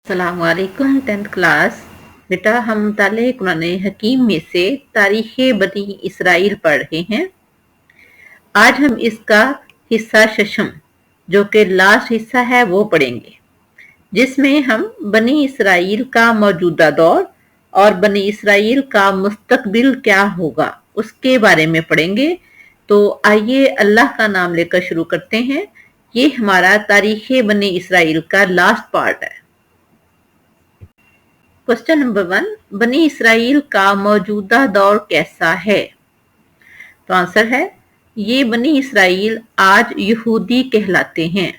السلام علیکم 10th class. بیٹا ہم مطالعہ قرآن حکیم میں سے تاریخ بنی اسرائیل پڑھ رہے ہیں. آج ہم اس کا حصہ ششم جو کہ لاسٹ حصہ ہے وہ پڑھیں گے، جس میں ہم بنی اسرائیل کا موجودہ دور اور بنی اسرائیل کا مستقبل کیا ہوگا اس کے بارے میں پڑھیں گے. تو آئیے اللہ کا نام لے کر شروع کرتے ہیں. یہ ہمارا تاریخ بنی اسرائیل کا لاسٹ پارٹ ہے. کوسچن نمبر 1، بنی اسرائیل کا موجودہ دور کیسا ہے؟ تو آنسر ہے، یہ بنی اسرائیل آج یہودی کہلاتے ہیں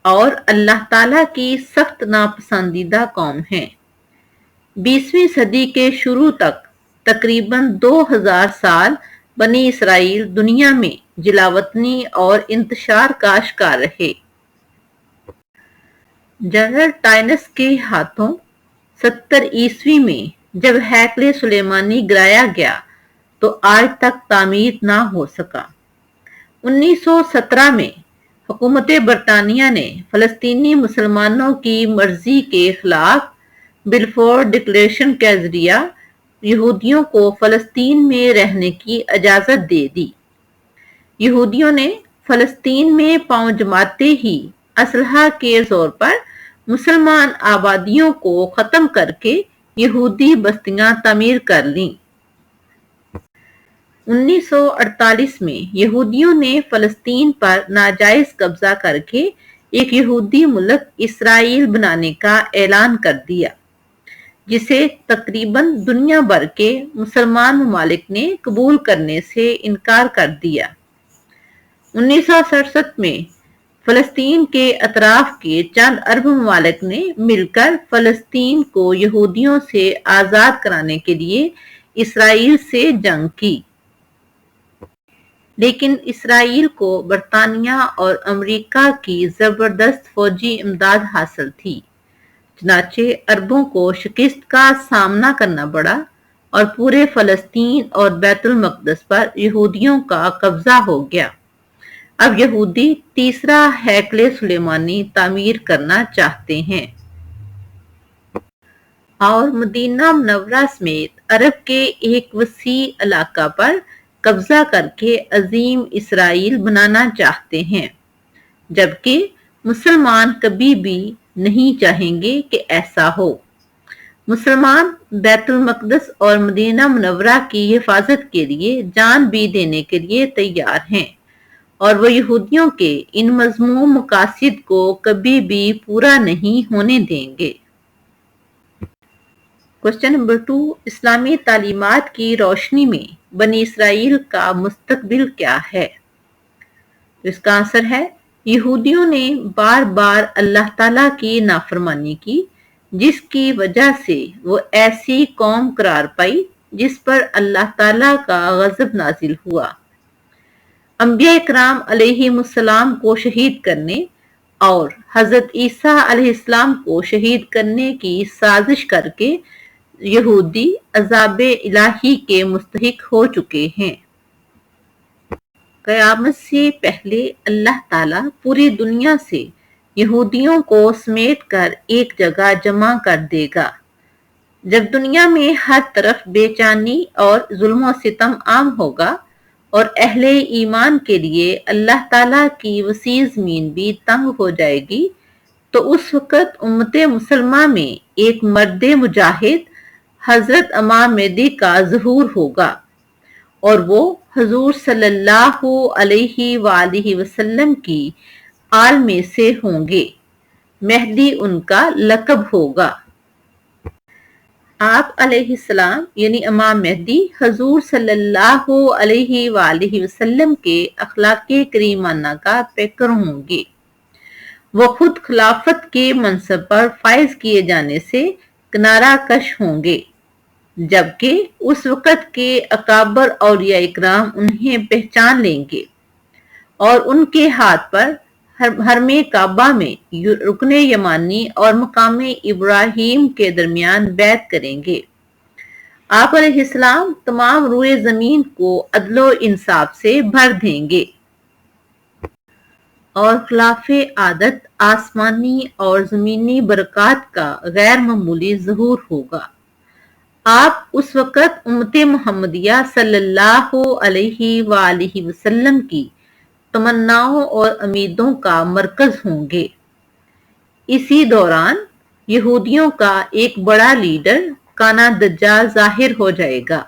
اور اللہ تعالیٰ کی سخت ناپسندیدہ قوم ہیں. 20ویں صدی کے شروع تک تقریباً 2000 سال بنی اسرائیل دنیا میں جلاوطنی اور انتشار کا شکار رہے. جنرل ٹائنس کے ہاتھوں 70 میں جب ہیکل سلیمانی گرایا گیا تو آج تک تعمیر نہ ہو سکا. 1917 میں حکومت برطانیہ نے فلسطینی مسلمانوں کی مرضی کے خلاف بلفور ڈکلیریشن کے ذریعہ یہودیوں کو فلسطین میں رہنے کی اجازت دے دی. یہودیوں نے فلسطین میں پاؤں جماتے ہی اسلحہ کے زور پر مسلمان آبادیوں کو ختم کر کے یہودی بستیاں تعمیر کر لیں. 1948 میں یہودیوں نے فلسطین پر ناجائز قبضہ کر کے ایک یہودی ملک اسرائیل بنانے کا اعلان کر دیا، جسے تقریباً دنیا بھر کے مسلمان ممالک نے قبول کرنے سے انکار کر دیا. 1967 میں فلسطین کے اطراف کے چند عرب ممالک نے مل کر فلسطین کو یہودیوں سے آزاد کرانے کے لیے اسرائیل سے جنگ کی. لیکن اسرائیل کو برطانیہ اور امریکہ کی زبردست فوجی امداد حاصل تھی، چنانچہ عربوں کو شکست کا سامنا کرنا پڑا اور پورے فلسطین اور بیت المقدس پر یہودیوں کا قبضہ ہو گیا. اب یہودی تیسرا ہیکل سلیمانی تعمیر کرنا چاہتے ہیں اور مدینہ منورہ سمیت عرب کے ایک وسیع علاقہ پر قبضہ کر کے عظیم اسرائیل بنانا چاہتے ہیں، جبکہ مسلمان کبھی بھی نہیں چاہیں گے کہ ایسا ہو. مسلمان بیت المقدس اور مدینہ منورہ کی حفاظت کے لیے جان بھی دینے کے لیے تیار ہیں اور وہ یہودیوں کے ان مذموم مقاصد کو کبھی بھی پورا نہیں ہونے دیں گے. کوسچن نمبر 2، اسلامی تعلیمات کی روشنی میں بنی اسرائیل کا مستقبل کیا ہے؟ اس کا آنسر ہے، یہودیوں نے بار بار اللہ تعالیٰ کی نافرمانی کی، جس کی وجہ سے وہ ایسی قوم قرار پائی جس پر اللہ تعالیٰ کا غضب نازل ہوا. انبیاء اکرام علیہ السلام کو شہید کرنے اور حضرت عیسیٰ علیہ السلام کو شہید کرنے کی سازش کر کے یہودی عذاب الہی کے مستحق ہو چکے ہیں. قیامت سے پہلے اللہ تعالیٰ پوری دنیا سے یہودیوں کو سمیٹ کر ایک جگہ جمع کر دے گا. جب دنیا میں ہر طرف بے چینی اور ظلم و ستم عام ہوگا اور اہل ایمان کے لیے اللہ تعالیٰ کی وسیع زمین بھی تنگ ہو جائے گی، تو اس وقت امت مسلمہ میں ایک مرد مجاہد حضرت امام مہدی کا ظہور ہوگا اور وہ حضور صلی اللہ علیہ وآلہ وسلم کی آل میں سے ہوں گے. مہدی ان کا لقب ہوگا. آپ علیہ السلام یعنی امام مہدی حضور صلی اللہ علیہ وآلہ وسلم کے اخلاق کریمانہ کا پیکر ہوں گے. وہ خود خلافت کے منصب پر فائز کیے جانے سے کنارہ کش ہوں گے، جبکہ اس وقت کے اکابر اولیاء اکرام انہیں پہچان لیں گے اور ان کے ہاتھ پر حرم کعبہ میں رکن یمانی اور مقام ابراہیم کے درمیان بیعت کریں گے. آپ علیہ السلام تمام روئے زمین کو عدل و انصاف سے بھر دیں گے. اور خلاف عادت آسمانی اور زمینی برکات کا غیر معمولی ظہور ہوگا۔ آپ اس وقت امت محمدیہ صلی اللہ علیہ وآلہ وسلم کی تمناؤں اور امیدوں کا مرکز ہوں گے۔ اسی دوران یہودیوں کا ایک بڑا لیڈر کانا دجال ظاہر ہو جائے گا،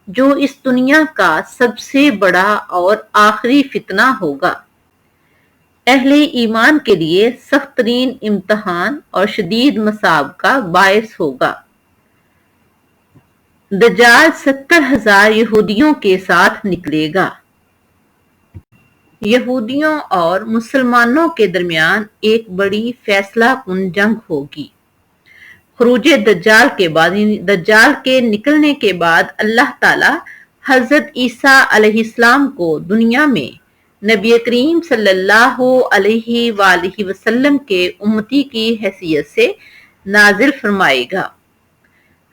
جو اس دنیا کا سب سے بڑا اور آخری فتنہ ہوگا۔ اہل ایمان کے لیے سخت ترین امتحان اور شدید مصائب کا باعث ہوگا۔ دجال 70,000 یہودیوں کے ساتھ نکلے گا۔ یہودیوں اور مسلمانوں کے درمیان ایک بڑی فیصلہ کن جنگ ہوگی۔ خروج دجال کے بعد، دجال کے نکلنے کے بعد اللہ تعالی حضرت عیسیٰ علیہ السلام کو دنیا میں نبی کریم صلی اللہ علیہ وآلہ وسلم کے امتی کی حیثیت سے نازل فرمائے گا۔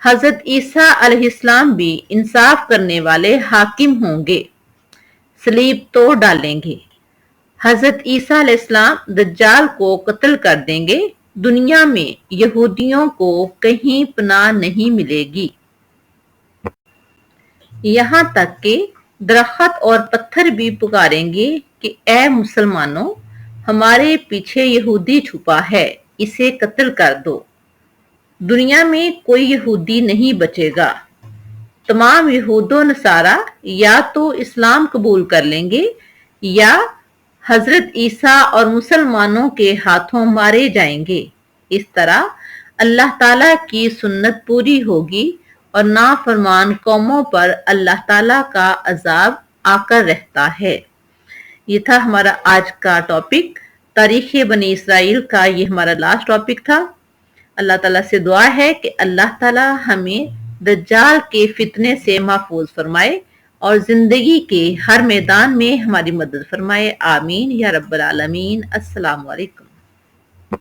حضرت عیسیٰ علیہ السلام بھی انصاف کرنے والے حاکم ہوں گے، صلیب توڑ ڈالیں گے۔ حضرت عیسیٰ علیہ السلام دجال کو قتل کر دیں گے۔ دنیا میں یہودیوں کو کہیں پناہ نہیں ملے گی، یہاں تک کہ درخت اور پتھر بھی پکاریں گے کہ اے مسلمانوں، ہمارے پیچھے یہودی چھپا ہے، اسے قتل کر دو۔ دنیا میں کوئی یہودی نہیں بچے گا۔ تمام یہود و نصارہ یا تو اسلام قبول کر لیں گے یا حضرت عیسیٰ اور مسلمانوں کے ہاتھوں مارے جائیں گے۔ اس طرح اللہ تعالیٰ کی سنت پوری ہوگی اور نافرمان قوموں پر اللہ تعالیٰ کا عذاب آ کر رہتا ہے۔ یہ تھا ہمارا آج کا ٹاپک، تاریخ بنی اسرائیل کا یہ ہمارا لاسٹ ٹاپک تھا۔ اللہ تعالیٰ سے دعا ہے کہ اللہ تعالیٰ ہمیں دجال کے فتنے سے محفوظ فرمائے اور زندگی کے ہر میدان میں ہماری مدد فرمائے۔ آمین یا رب العالمین۔ السلام علیکم۔